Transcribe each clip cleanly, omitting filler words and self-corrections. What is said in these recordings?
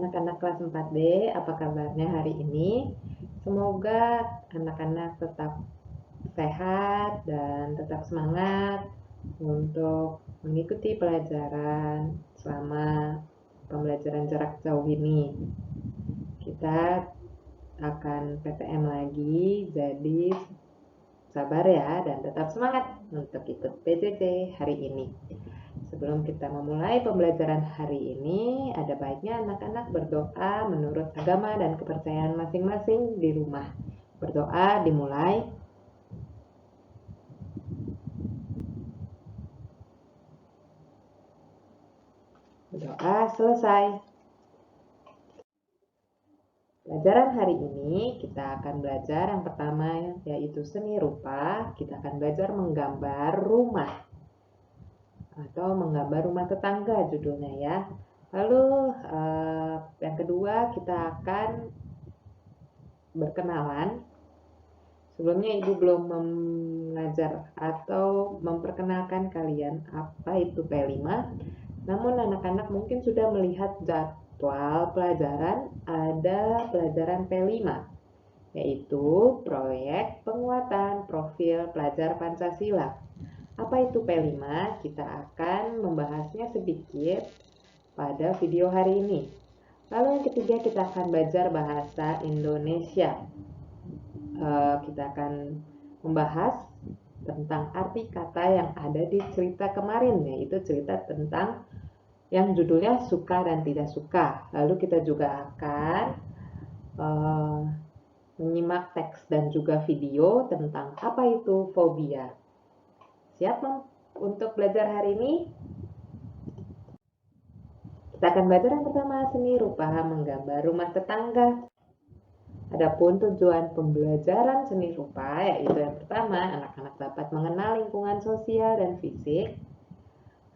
anak-anak kelas 4D, apa kabarnya hari ini? Semoga anak-anak tetap sehat dan tetap semangat untuk mengikuti pelajaran selama pembelajaran jarak jauh ini. Kita akan PTM lagi, jadi sabar ya dan tetap semangat untuk ikut PJJ hari ini. Sebelum kita memulai pembelajaran hari ini, ada baiknya anak-anak berdoa menurut agama dan kepercayaan masing-masing di rumah. Berdoa dimulai. Berdoa selesai. Pelajaran hari ini kita akan belajar yang pertama yaitu seni rupa. Kita akan belajar menggambar rumah atau menggambar rumah tetangga judulnya ya. Lalu yang kedua kita akan berkenalan. Sebelumnya Ibu belum mengajar atau memperkenalkan kalian apa itu P5. Namun anak-anak mungkin sudah melihat jadwal pelajaran, ada pelajaran P5, yaitu proyek penguatan profil pelajar Pancasila. Apa itu P5? Kita akan membahasnya sedikit pada video hari ini. Lalu yang ketiga kita akan belajar bahasa Indonesia. Kita akan membahas tentang arti kata yang ada di cerita kemarin, yaitu cerita tentang yang judulnya suka dan tidak suka. Lalu kita juga akan menyimak teks dan juga video tentang apa itu fobia. Siap untuk belajar hari ini? Kita akan belajar yang pertama, seni rupa menggambar rumah tetangga. Adapun tujuan pembelajaran seni rupa yaitu yang pertama, anak-anak dapat mengenal lingkungan sosial dan fisik,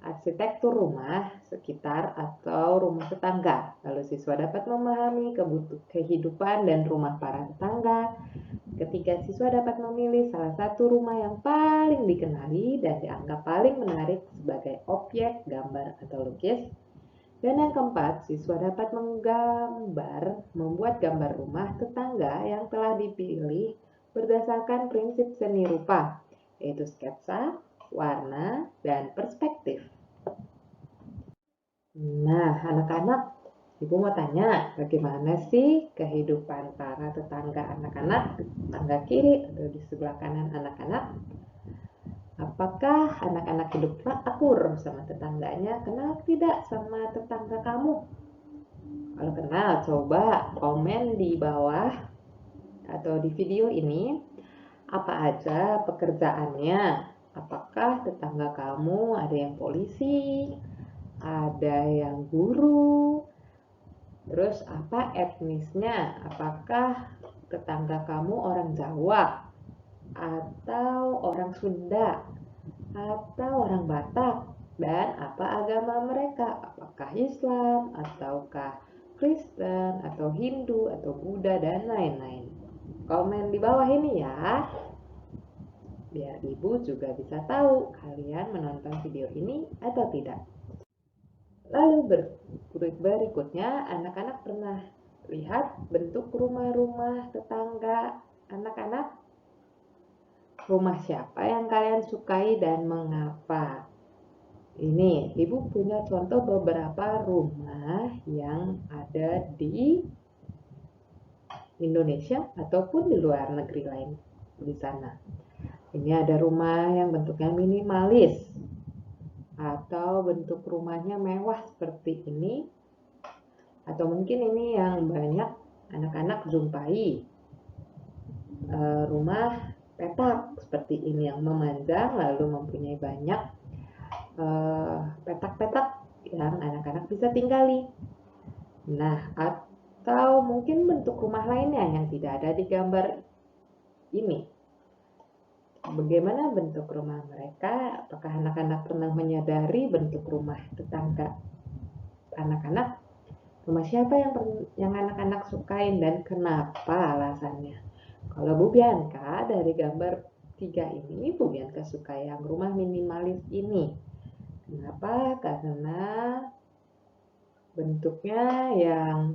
arsitektur rumah sekitar atau rumah tetangga. Lalu siswa dapat memahami kehidupan dan rumah para tetangga. Ketiga, siswa dapat memilih salah satu rumah yang paling dikenali dan dianggap paling menarik sebagai objek gambar atau lukis. Dan yang keempat, siswa dapat membuat gambar rumah tetangga yang telah dipilih berdasarkan prinsip seni rupa, yaitu sketsa, warna, dan perspektif. Nah, anak-anak, Ibu mau tanya, bagaimana sih kehidupan para tetangga anak-anak, tetangga kiri atau di sebelah kanan anak-anak? Apakah anak-anak hidup akur sama tetangganya? Kenal tidak sama tetangga kamu? Kalau kenal, coba komen di bawah atau di video ini apa aja pekerjaannya. Apakah tetangga kamu ada yang polisi, ada yang guru, terus apa etnisnya? Apakah tetangga kamu orang Jawa atau orang Sunda atau orang Batak, dan apa agama mereka? Apakah Islam ataukah Kristen atau Hindu atau Buddha dan lain-lain? Komen di bawah ini ya, biar Ibu juga bisa tahu kalian menonton video ini atau tidak. Lalu berikutnya, anak-anak pernah lihat bentuk rumah-rumah tetangga anak-anak? Rumah siapa yang kalian sukai dan mengapa? Ini, Ibu punya contoh beberapa rumah yang ada di Indonesia ataupun di luar negeri lain di sana. Ini ada rumah yang bentuknya minimalis atau bentuk rumahnya mewah seperti ini, atau mungkin ini yang banyak anak-anak jumpai, rumah petak seperti ini yang memanjang lalu mempunyai banyak petak-petak yang anak-anak bisa tinggali. Nah, atau mungkin bentuk rumah lainnya yang tidak ada di gambar ini. Bagaimana bentuk rumah mereka? Apakah anak-anak pernah menyadari bentuk rumah tetangga anak-anak? Rumah siapa yang anak-anak sukain dan kenapa alasannya? Kalau Bu Bianca dari gambar 3 ini, Bu Bianca suka yang rumah minimalis ini. Kenapa? Karena bentuknya yang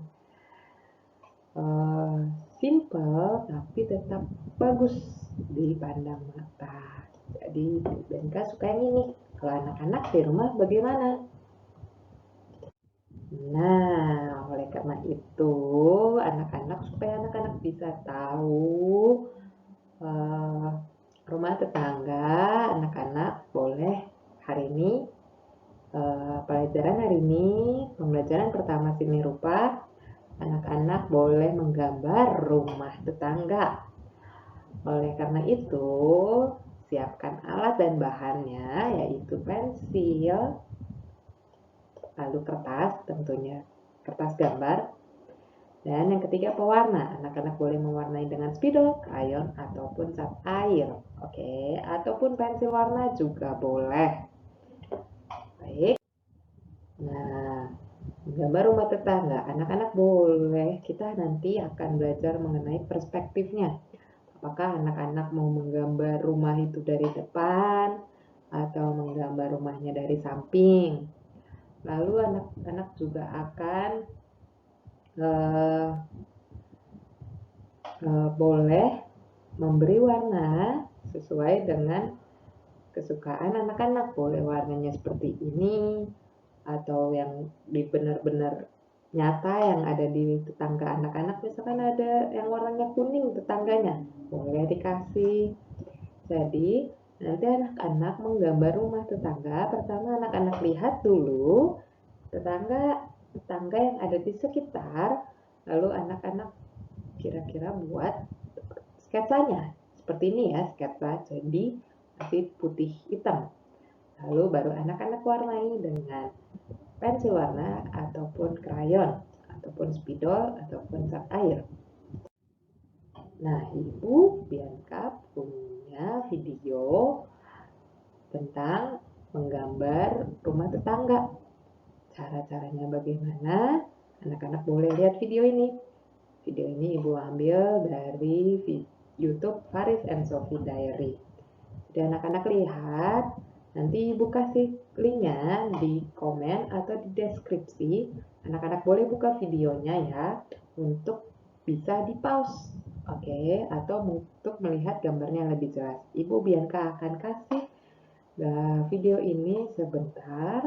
simple tapi tetap bagus dipandang mata. Jadi Bianca suka yang ini. Kalau anak-anak di rumah bagaimana? Nah, oleh karena itu, supaya anak-anak bisa tahu rumah tetangga, anak-anak boleh hari ini pembelajaran pertama seni rupa, anak-anak boleh menggambar rumah tetangga. Oleh karena itu, siapkan alat dan bahannya, yaitu pensil, lalu kertas, tentunya kertas gambar, dan yang ketiga pewarna. Anak-anak boleh mewarnai dengan spidol, krayon, ataupun cat air. Oke, ataupun pensil warna juga boleh. Baik. Nah, gambar rumah tetangga. Anak-anak boleh, kita nanti akan belajar mengenai perspektifnya. Apakah anak-anak mau menggambar rumah itu dari depan atau menggambar rumahnya dari samping. Lalu anak-anak juga akan boleh memberi warna sesuai dengan kesukaan anak-anak. Boleh warnanya seperti ini atau yang benar-benar nyata yang ada di tetangga anak-anak. Misalkan ada yang warnanya kuning tetangganya, boleh dikasih. Jadi nanti anak-anak menggambar rumah tetangga. Pertama anak-anak lihat dulu tetangga yang ada di sekitar, lalu anak-anak kira-kira buat sketsanya seperti ini ya, sketsa jadi masih putih hitam, lalu baru anak-anak warnai dengan pensil warna ataupun krayon ataupun spidol ataupun cat air. Nah, Ibu Bianca punya video tentang menggambar rumah tetangga. Cara-caranya bagaimana? Anak-anak boleh lihat video ini. Video ini Ibu ambil dari YouTube Faris and Sophie Diary. Jadi anak-anak lihat, nanti Ibu kasih linknya di komen atau di deskripsi. Anak-anak boleh buka videonya ya, untuk bisa di pause, oke? Atau untuk melihat gambarnya lebih jelas. Ibu Bianca akan kasih video ini sebentar.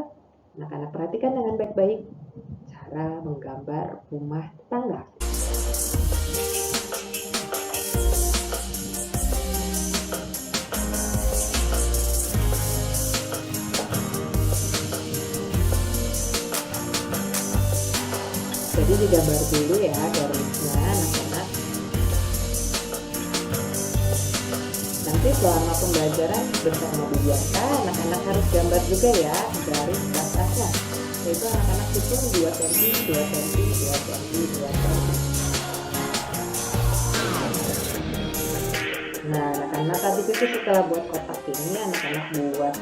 Anak-anak perhatikan dengan baik-baik cara menggambar rumah tetangga. Jadi digambar dulu ya garisnya anak-anak. Nanti selama pembelajaran bersama Bu Bianca, anak-anak harus gambar juga ya garis batasnya. Yaitu anak-anak hitung 2 cm, 2 cm, 2 cm, 2 cm. Nah, anak-anak tadi itu setelah buat kotak ini, anak-anak buat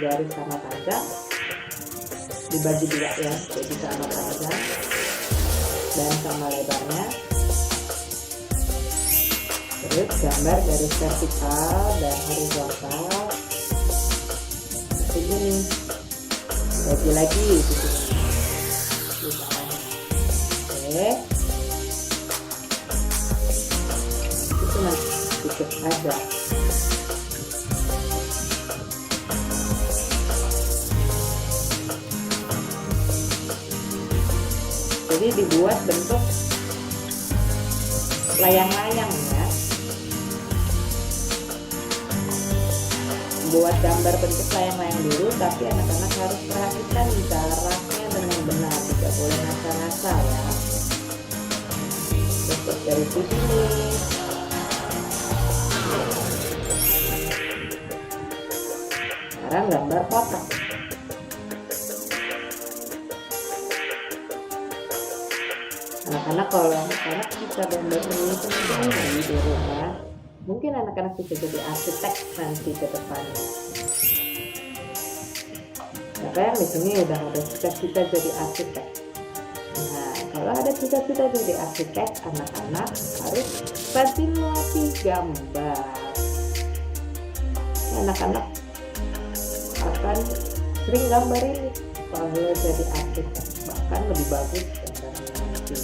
garis sama panjang, dibagi dua ya, jadi sama panjang dan sama lebarnya. Terus gambar garis vertikal dan horizontal seperti ini. Bagi lagi di sini. Oke. Itu cuma sedikit aja. Jadi dibuat bentuk layang-layang ya. Buat gambar bentuk layang-layang dulu, tapi anak-anak harus perhatikan jaraknya dengan benar, tidak boleh ngasal-ngasal ya. Bentuk dari sini. Sekarang gambar kotak. Anak-anak kalau anak-anak bisa gambar ini sendiri di rumah, mungkin anak-anak bisa jadi arsitek nanti ke depannya. Siapa yang di sini udah ada cita-cita jadi arsitek? Nah, kalau ada cita-cita jadi arsitek, anak-anak harus rajin melatih gambar. Anak-anak akan sering gambar ini. kalau jadi arsitek bahkan lebih bagus gambarnya nanti.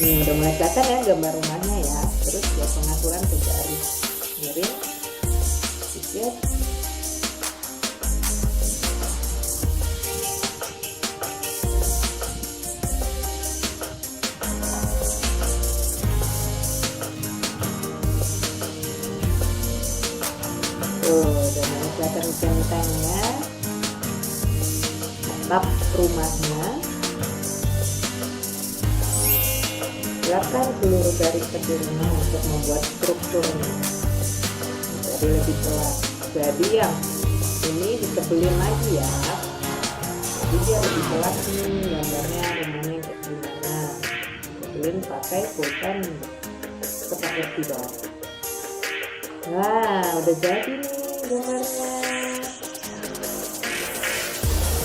Udah mulai kelihatan ya gambar rumahnya ya. Terus buat pengaturan ke garis miring sedikit. Udah mulai kelihatan centangnya. Atap rumahnya. Siapkan seluruh garis kecilnya untuk membuat strukturnya jadi lebih jelas. Jadi yang ini ditebelin lagi ya, jadi biar lebih jelas nih gambarnya rumahnya kayak gimana. Tebelin pakai pulpen seperti keyboard. Nah, udah jadi nih gambarnya.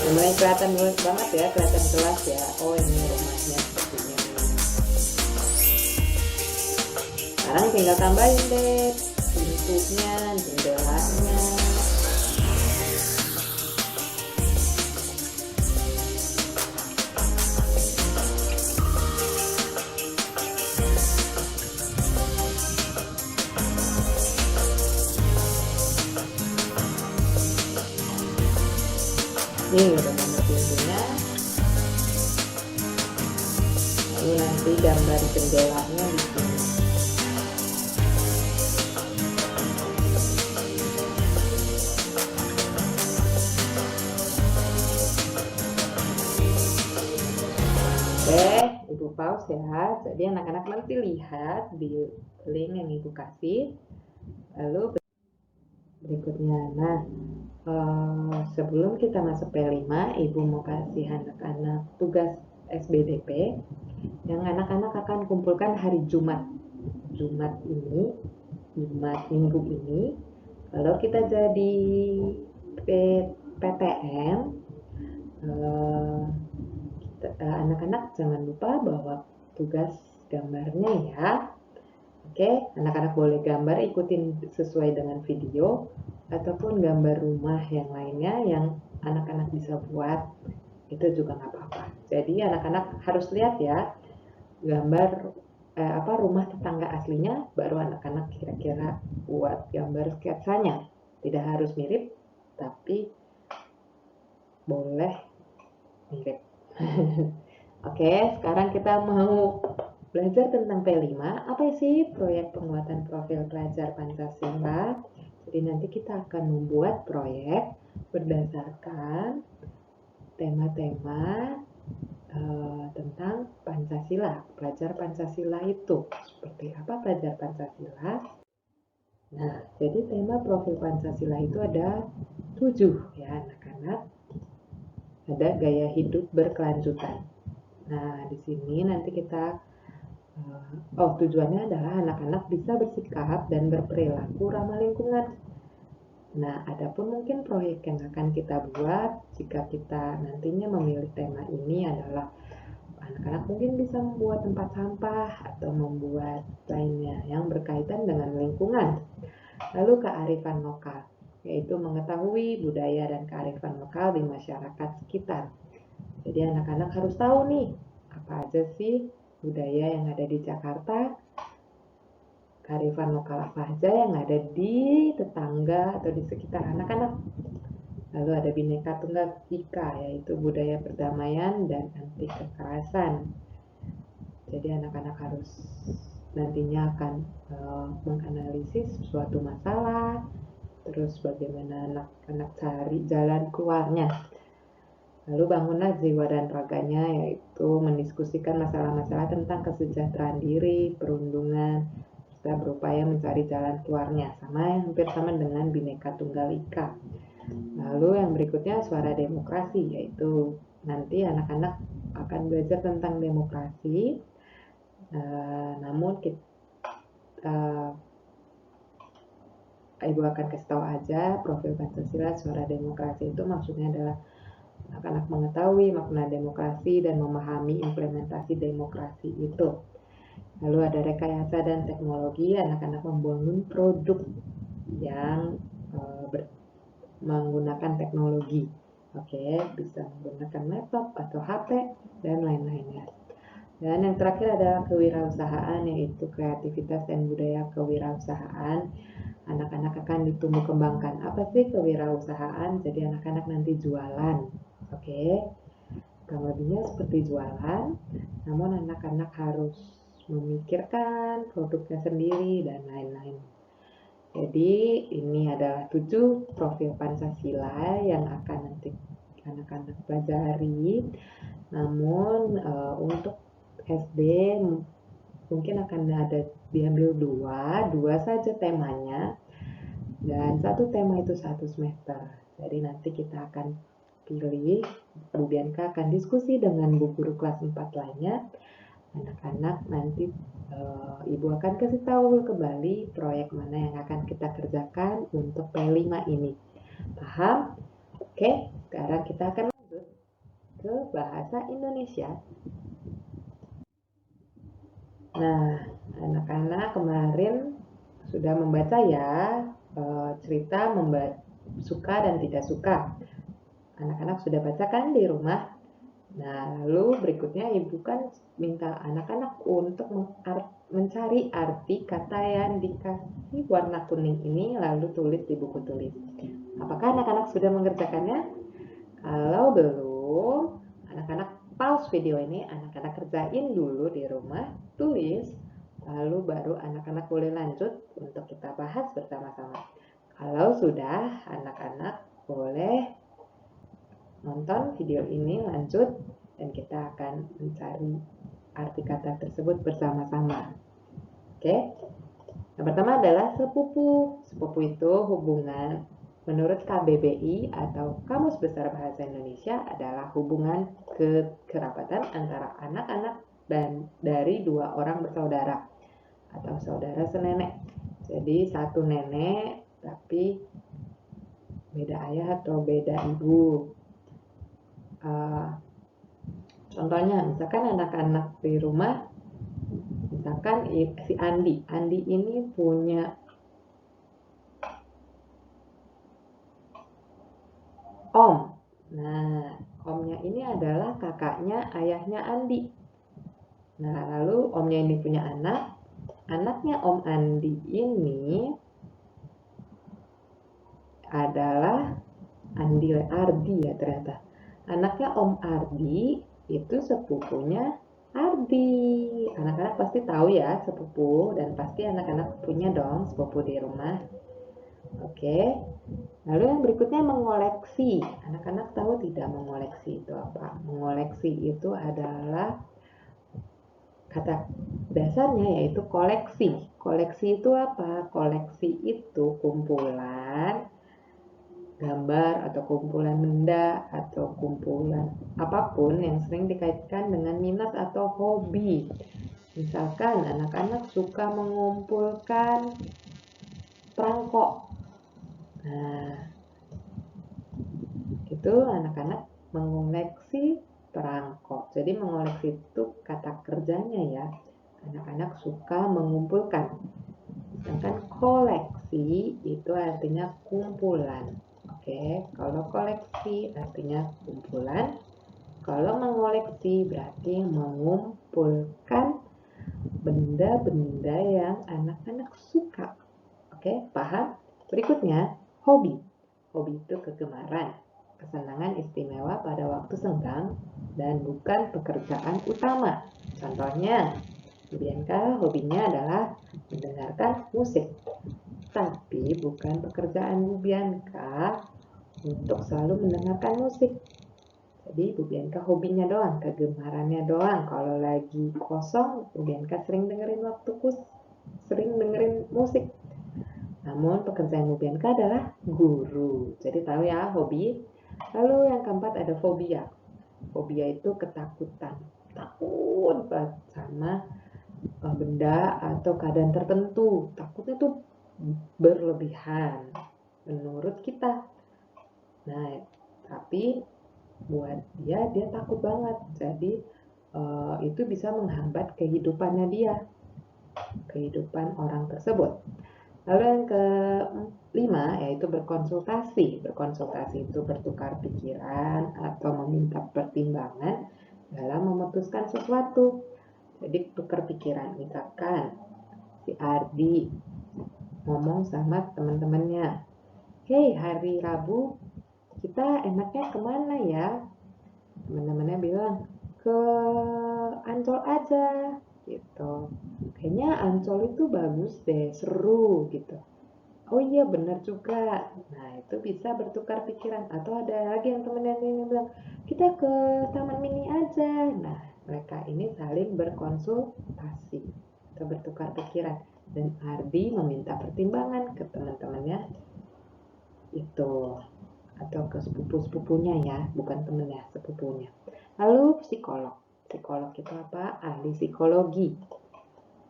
Mulai kelihatan banget ya, kelihatan jelas ya. Oh, ini rumahnya sepertinya. Sekarang tinggal tambahin deh pintunya, jendelanya. Nih udah gambar pintunya. Lalu nanti gambar jendelanya di sini. Oke, Ibu pause ya. Jadi anak-anak nanti lihat di link yang Ibu kasih. Lalu berikutnya, nah sebelum kita masuk P5, Ibu mau kasih anak-anak tugas SBDP yang anak-anak akan kumpulkan hari Jumat minggu ini. Kalau kita jadi PTM, anak-anak jangan lupa bahwa tugas gambarnya ya. Oke, anak-anak boleh gambar ikutin sesuai dengan video ataupun gambar rumah yang lainnya yang anak-anak bisa buat, itu juga nggak apa-apa. Jadi anak-anak harus lihat ya gambar rumah tetangga aslinya, baru anak-anak kira-kira buat gambar sketsanya. Tidak harus mirip, tapi boleh mirip. Oke, sekarang kita mau belajar tentang P5. Apa sih proyek penguatan profil pelajar Pancasila? Jadi nanti kita akan membuat proyek berdasarkan tema-tema tentang Pancasila. Pelajar Pancasila itu seperti apa pelajar Pancasila? Nah, jadi tema profil Pancasila itu ada 7 ya anak-anak. Ada gaya hidup berkelanjutan. Nah, di sini nanti kita tujuannya adalah anak-anak bisa bersikap dan berperilaku ramah lingkungan. Nah, adapun mungkin proyek yang akan kita buat jika kita nantinya memilih tema ini adalah anak-anak mungkin bisa membuat tempat sampah atau membuat lainnya yang berkaitan dengan lingkungan. Lalu kearifan lokal, yaitu mengetahui budaya dan kearifan lokal di masyarakat sekitar. Jadi anak-anak harus tahu nih, apa aja sih budaya yang ada di Jakarta, kearifan lokal apa aja yang ada di tetangga atau di sekitar anak-anak. Lalu ada Bhinneka Tunggal Ika, yaitu budaya perdamaian dan anti kekerasan. Jadi anak-anak harus nantinya akan menganalisis suatu masalah, terus bagaimana anak-anak cari jalan keluarnya. Lalu bangunlah jiwa dan raganya, yaitu mendiskusikan masalah-masalah tentang kesejahteraan diri, perundungan, serta berupaya mencari jalan keluarnya, hampir sama dengan Bhinneka Tunggal Ika. Lalu yang berikutnya suara demokrasi, yaitu nanti anak-anak akan belajar tentang demokrasi, namun Ibu akan kasih tahu aja profil Pancasila suara demokrasi itu maksudnya adalah anak-anak mengetahui makna demokrasi dan memahami implementasi demokrasi itu. Lalu ada rekayasa dan teknologi, anak-anak membangun produk yang menggunakan teknologi. Oke, bisa menggunakan laptop atau HP dan lain-lainnya. Dan yang terakhir adalah kewirausahaan, yaitu kreativitas dan budaya kewirausahaan. Anak-anak akan ditumbuh kembangkan. Apa sih kewirausahaan? Jadi anak-anak nanti jualan. Oke, kurang lebihnya seperti jualan, namun anak-anak harus memikirkan produknya sendiri dan lain-lain. Jadi ini adalah 7 profil Pancasila yang akan nanti anak-anak pelajari. Namun untuk SD mungkin akan ada diambil dua saja temanya, dan satu tema itu 1 semester. Jadi nanti kita akan pilih, Bu Bianca akan diskusi dengan bu guru kelas 4 lainnya. Anak-anak nanti Ibu akan kasih tahu kembali proyek mana yang akan kita kerjakan untuk P5 ini. Paham? Oke, sekarang kita akan lanjut ke bahasa Indonesia. Nah, anak-anak kemarin sudah membaca ya cerita suka dan tidak suka. Anak-anak sudah baca kan di rumah? Nah, lalu berikutnya Ibu kan minta anak-anak untuk mencari arti kata yang dikasih warna kuning ini, lalu tulis di buku tulis. Apakah anak-anak sudah mengerjakannya? Kalau belum, anak-anak pause video ini, anak-anak kerjain dulu di rumah, tulis, lalu baru anak-anak boleh lanjut untuk kita bahas bersama-sama. Kalau sudah, anak-anak boleh nonton video ini lanjut dan kita akan mencari arti kata tersebut bersama-sama. Oke. Yang pertama adalah sepupu. Sepupu itu hubungan menurut KBBI atau Kamus Besar Bahasa Indonesia adalah hubungan kekerabatan antara anak-anak dan dari 2 orang bersaudara atau saudara senenek. Jadi satu nenek tapi beda ayah atau beda ibu. Contohnya, misalkan anak-anak di rumah, misalkan si Andi ini punya om. Nah, omnya ini adalah kakaknya ayahnya Andi. Nah, lalu omnya ini punya anak, anaknya Om Andi ini adalah Ardi ya ternyata. Anaknya Om Ardi itu sepupunya Ardi. Anak-anak pasti tahu ya sepupu, dan pasti anak-anak punya dong sepupu di rumah. Oke. Lalu yang berikutnya mengoleksi. Anak-anak tahu tidak mengoleksi itu apa? Mengoleksi itu adalah kata dasarnya yaitu koleksi. Koleksi itu apa? Koleksi itu kumpulan gambar atau kumpulan benda atau kumpulan apapun yang sering dikaitkan dengan minat atau hobi. Misalkan anak-anak suka mengumpulkan perangko. Nah, itu anak-anak mengoleksi perangko. Jadi mengoleksi itu kata kerjanya ya. Anak-anak suka mengumpulkan. Sedangkan koleksi itu artinya kumpulan. Oke, kalau koleksi artinya kumpulan. Kalau mengoleksi berarti mengumpulkan benda-benda yang anak-anak suka. Oke, paham? Berikutnya, hobi. Hobi itu kegemaran, kesenangan istimewa pada waktu senggang, dan bukan pekerjaan utama. Contohnya, Bianca hobinya adalah mendengarkan musik. Tapi bukan pekerjaan Bu Bianca untuk selalu mendengarkan musik. Jadi Bu Bianca hobinya doang, kegemarannya doang. Kalau lagi kosong, Bu Bianca sering dengerin musik. Namun pekerjaan Bu Bianca adalah guru. Jadi tahu ya hobi. Lalu yang keempat ada fobia. Fobia itu ketakutan. Takut banget sama benda atau keadaan tertentu. Takutnya tuh berlebihan menurut kita. Nah, tapi buat dia takut banget. Jadi itu bisa menghambat kehidupannya dia. kehidupan orang tersebut. Lalu yang kelima yaitu berkonsultasi. Berkonsultasi itu bertukar pikiran atau meminta pertimbangan dalam memutuskan sesuatu. Jadi tukar pikiran, misalkan si Ardi ngomong sama teman-temannya, "Hey, hari Rabu kita enaknya kemana ya?" Teman-temannya bilang, "Ke Ancol aja," gitu. "Kayaknya Ancol itu bagus deh, seru," gitu. "Oh iya, benar juga." Nah, itu bisa bertukar pikiran. Atau ada lagi yang temennya yang bilang, "Kita ke Taman Mini aja." Nah, mereka ini saling berkonsultasi atau bertukar pikiran. Dan Ardi meminta pertimbangan ke teman-temannya itu, atau ke sepupu-sepupunya ya, bukan temennya, sepupunya. Lalu psikolog. Psikolog itu apa? Ahli psikologi.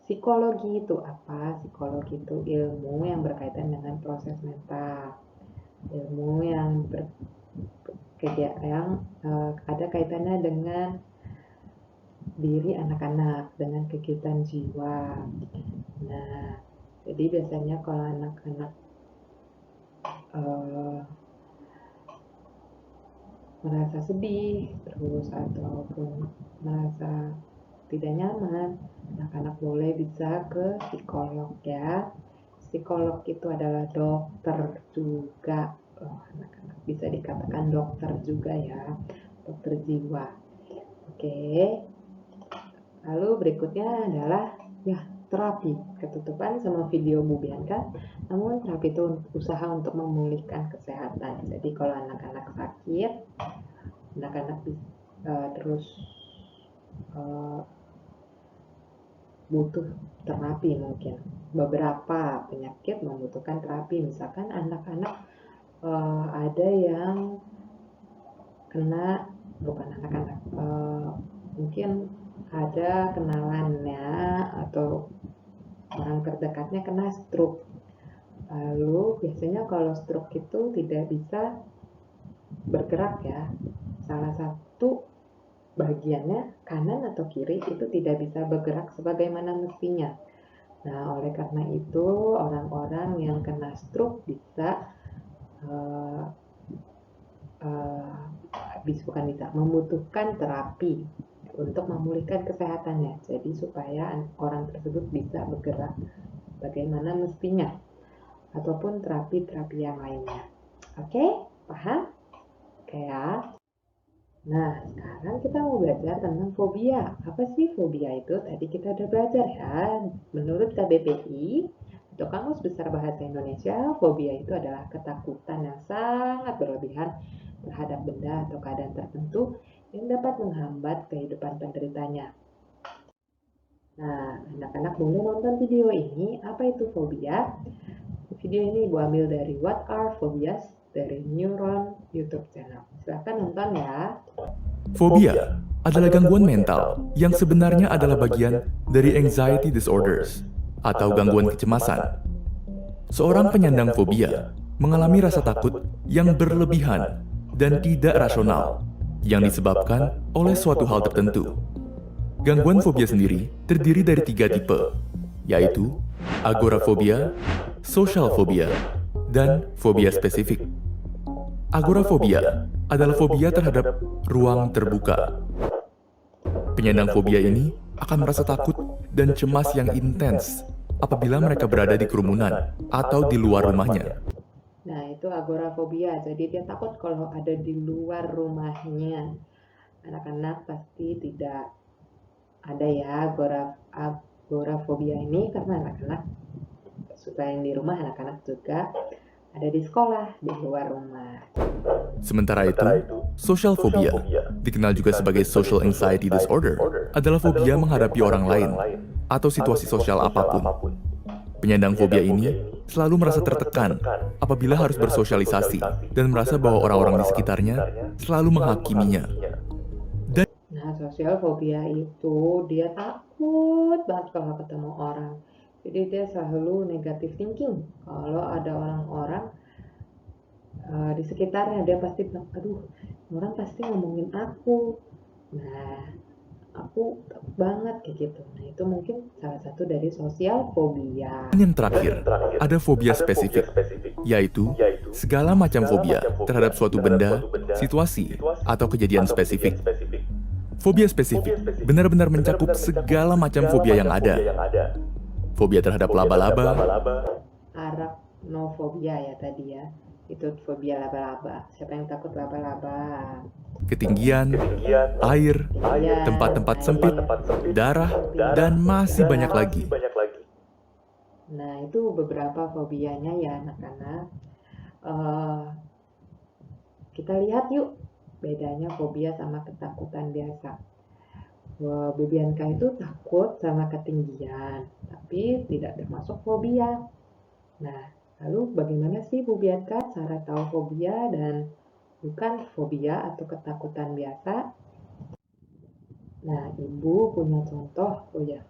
Psikologi itu apa? Psikologi itu ilmu yang berkaitan dengan proses mental. Ilmu yang ada kaitannya dengan diri anak-anak, dengan kegiatan jiwa. Nah, jadi biasanya kalau anak-anak merasa sedih terus ataupun merasa tidak nyaman, anak-anak boleh bisa ke psikolog ya. Psikolog itu adalah dokter juga. Anak-anak bisa dikatakan dokter juga ya, dokter jiwa. Oke. Lalu berikutnya adalah ya terapi. Ketutupan sama video Bu Bianca. Namun terapi itu usaha untuk memulihkan kesehatan. Jadi kalau anak-anak sakit, anak-anak terus butuh terapi mungkin. Beberapa penyakit membutuhkan terapi. Misalkan anak-anak ada yang kena, bukan anak-anak, mungkin ada kenalannya atau orang terdekatnya kena stroke. Lalu biasanya kalau stroke itu tidak bisa bergerak ya. Salah satu bagiannya kanan atau kiri itu tidak bisa bergerak sebagaimana mestinya. Nah, oleh karena itu orang-orang yang kena stroke bisa membutuhkan terapi untuk memulihkan kesehatannya. Jadi supaya orang tersebut bisa bergerak bagaimana mestinya, ataupun terapi-terapi yang lainnya. Oke, paham? Oke ya. Nah, sekarang kita mau belajar tentang fobia. Apa sih fobia itu? Tadi kita udah belajar ya. Menurut KBBI, atau Kamus Besar Bahasa Indonesia, fobia itu adalah ketakutan yang sangat berlebihan terhadap benda atau keadaan tertentu yang dapat menghambat kehidupan penderitanya. Nah, anak-anak boleh nonton video ini. Apa itu fobia? Video ini Ibu ambil dari What Are Phobias dari Neuron YouTube channel. Silahkan nonton ya. Fobia adalah gangguan mental yang sebenarnya adalah bagian dari anxiety disorders atau gangguan kecemasan. Seorang penyandang fobia mengalami rasa takut yang berlebihan dan tidak rasional yang disebabkan oleh suatu hal tertentu. Gangguan fobia sendiri terdiri dari 3 tipe, yaitu agorafobia, social phobia, dan fobia spesifik. Agorafobia adalah fobia terhadap ruang terbuka. Penyandang fobia ini akan merasa takut dan cemas yang intens apabila mereka berada di kerumunan atau di luar rumahnya. Nah, itu agorafobia. Jadi dia takut kalau ada di luar rumahnya. Anak-anak pasti tidak ada ya agorafobia ini, karena anak-anak selain di rumah, anak-anak juga ada di sekolah, di luar rumah. Sementara itu, social phobia, dikenal juga sebagai social anxiety disorder, adalah fobia menghadapi orang lain atau situasi sosial apapun. Penyandang fobia ini selalu merasa tertekan apabila harus bersosialisasi dan merasa bahwa orang-orang di sekitarnya selalu menghakiminya. Nah, sosial fobia itu dia takut banget kalau ketemu orang. Jadi dia selalu negative thinking. Kalau ada orang-orang di sekitarnya, dia pasti bilang, aduh, orang pasti ngomongin aku. Nah, aku takut banget kayak gitu. Nah, itu mungkin salah satu dari sosial fobia. Dan yang terakhir, ada fobia spesifik, yaitu segala macam fobia terhadap suatu benda, situasi, atau kejadian spesifik. Fobia spesifik benar-benar mencakup segala macam fobia yang ada. Fobia terhadap laba-laba, Arachnofobia ya tadi ya. Itu fobia laba-laba. Siapa yang takut laba-laba? ketinggian, air, Iya, tempat-tempat air, sempit, darah, dan masih banyak lagi. Nah, itu beberapa fobianya ya anak-anak. Eh, kita lihat yuk bedanya fobia sama ketakutan biasa. Wah, Bubianka itu takut sama ketinggian, tapi tidak termasuk fobia. Nah, lalu bagaimana sih Bu Bianca cara tahu fobia dan bukan fobia atau ketakutan biasa? Nah, Ibu punya contoh, oh ya,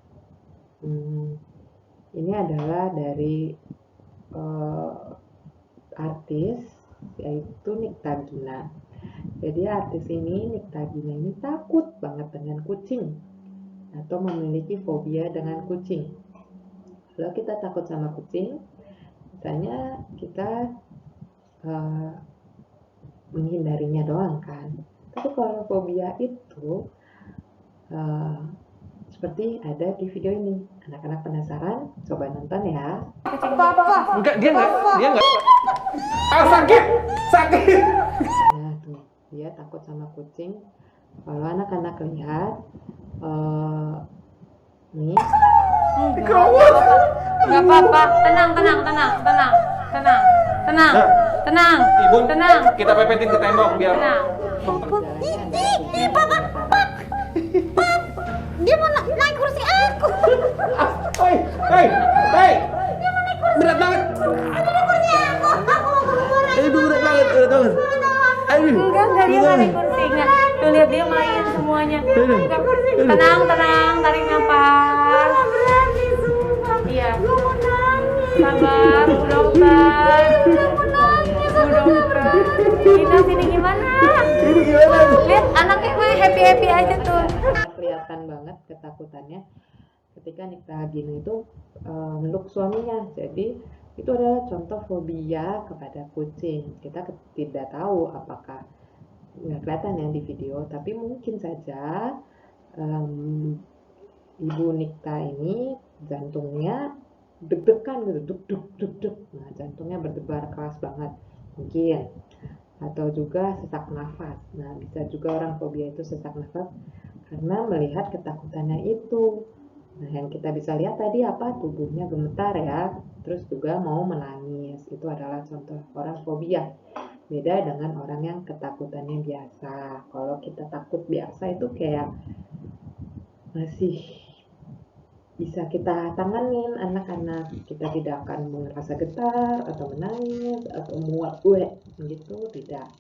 ini adalah dari uh, artis yaitu Nikta Gina. Jadi artis ini Nikta Gina ini takut banget dengan kucing atau memiliki fobia dengan kucing. Kalau kita takut sama kucing, misalnya kita uh, menghindarinya doang kan. Tapi kalau fobia itu uh, seperti ada di video ini. Anak-anak penasaran? Coba nonton ya. Enggak, dia enggak. Ah, sakit, sakit. Nah tuh, dia takut sama kucing. Kalau anak-anak lihat, nih. Gak apa-apa, tenang. Ibu, Tenang. kita pepetin ke tembok biar. Tenang. Dia mau naik kursi aku. Hei, hei, hei. Berat banget. Aku mau keluar. Aduh, berat banget. Aduh. Enggak, dia nggak naik kursi. Enggak. Tuh lihat dia main semuanya. Tenang, tarik nafas. Berani sumpah. Iya. Gue mau nangis. Sabar, Bu Dokter. Gue mau nangis. Bu Dokter. Dina sini gimana? Ini gimana? Lihat anaknya gue happy aja tuh. Kelihatan banget ketakutannya ketika Nikta Gina itu meluk suaminya. Jadi itu adalah contoh fobia kepada kucing. Kita tidak tahu apakah nggak kelihatan ya di video, tapi mungkin saja Ibu Nikta ini jantungnya deg-degan gitu, deg-deg. Nah, jantungnya berdebar keras banget mungkin. Atau juga sesak nafas. Nah, bisa juga orang fobia itu sesak nafas karena melihat ketakutannya itu. Nah, yang kita bisa lihat tadi apa? Tubuhnya gemetar ya, terus juga mau menangis. Itu adalah contoh orang fobia. Beda dengan orang yang ketakutannya biasa. Kalau kita takut biasa itu kayak masih bisa kita tanganin anak-anak. Kita tidak akan merasa getar atau menangis atau mual gitu, tidak.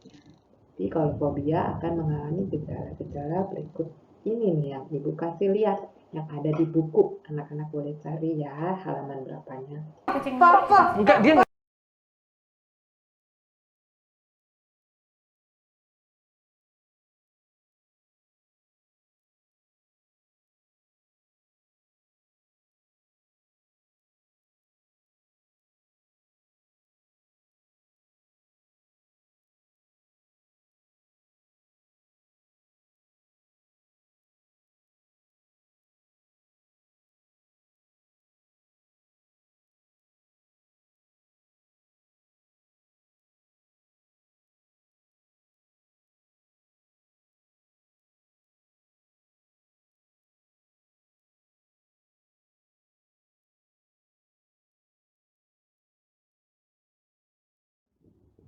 Jadi kalau fobia akan mengalami gejala-gejala berikut ini nih yang Ibu kasih lihat yang ada di buku. Anak-anak boleh cari ya halaman berapanya. Papa. Enggak, dia enggak.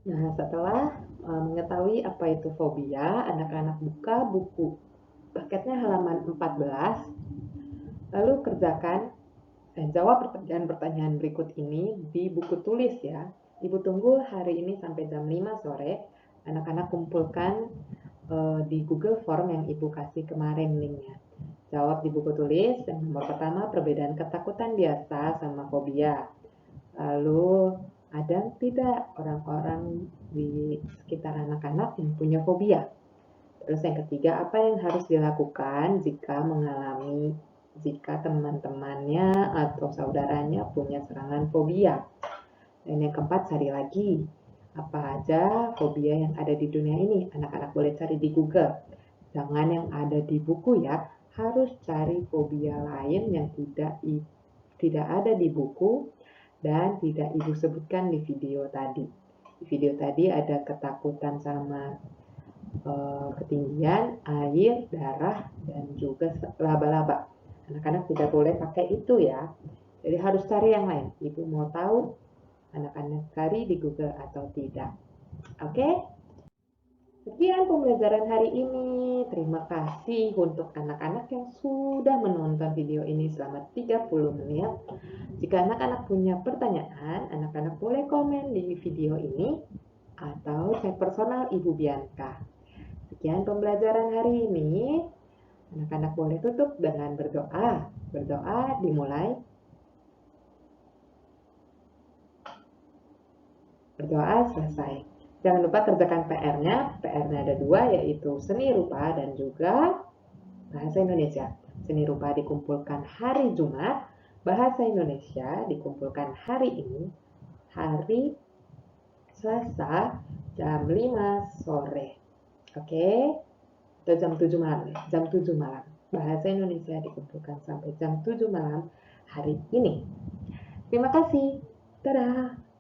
Nah, setelah mengetahui apa itu fobia, anak-anak buka buku paketnya halaman 14, lalu kerjakan jawab pertanyaan-pertanyaan berikut ini di buku tulis ya. Ibu tunggu hari ini sampai jam 5 sore. Anak-anak kumpulkan di Google Form yang Ibu kasih kemarin linknya. Jawab di buku tulis. Yang nomor pertama, perbedaan ketakutan biasa sama fobia. Lalu ada tidak orang-orang di sekitar anak-anak yang punya fobia? Terus yang ketiga, apa yang harus dilakukan jika teman-temannya atau saudaranya punya serangan fobia. Dan yang keempat, cari lagi apa aja fobia yang ada di dunia ini. Anak-anak boleh cari di Google. Jangan yang ada di buku ya, harus cari fobia lain yang tidak ada di buku dan tidak Ibu sebutkan di video tadi. Di video tadi ada ketakutan sama ketinggian, air, darah, dan juga laba-laba. Anak-anak tidak boleh pakai itu ya. Jadi harus cari yang lain. Ibu mau tahu anak-anak cari di Google atau tidak. Oke? Sekian pembelajaran hari ini. Terima kasih untuk anak-anak yang sudah menonton video ini selama 30 menit. Jika anak-anak punya pertanyaan, anak-anak boleh komen di video ini atau chat personal Ibu Bianca. Sekian pembelajaran hari ini. Anak-anak boleh tutup dengan berdoa. Berdoa dimulai. Berdoa selesai. Jangan lupa kerjakan PR-nya. PR-nya ada 2, yaitu seni rupa dan juga bahasa Indonesia. Seni rupa dikumpulkan hari Jumat. Bahasa Indonesia dikumpulkan hari ini, hari Selasa jam 5 sore. Oke? Atau jam 7 malam ya, jam 7 malam. Bahasa Indonesia dikumpulkan sampai jam 7 malam hari ini. Terima kasih. Dadah.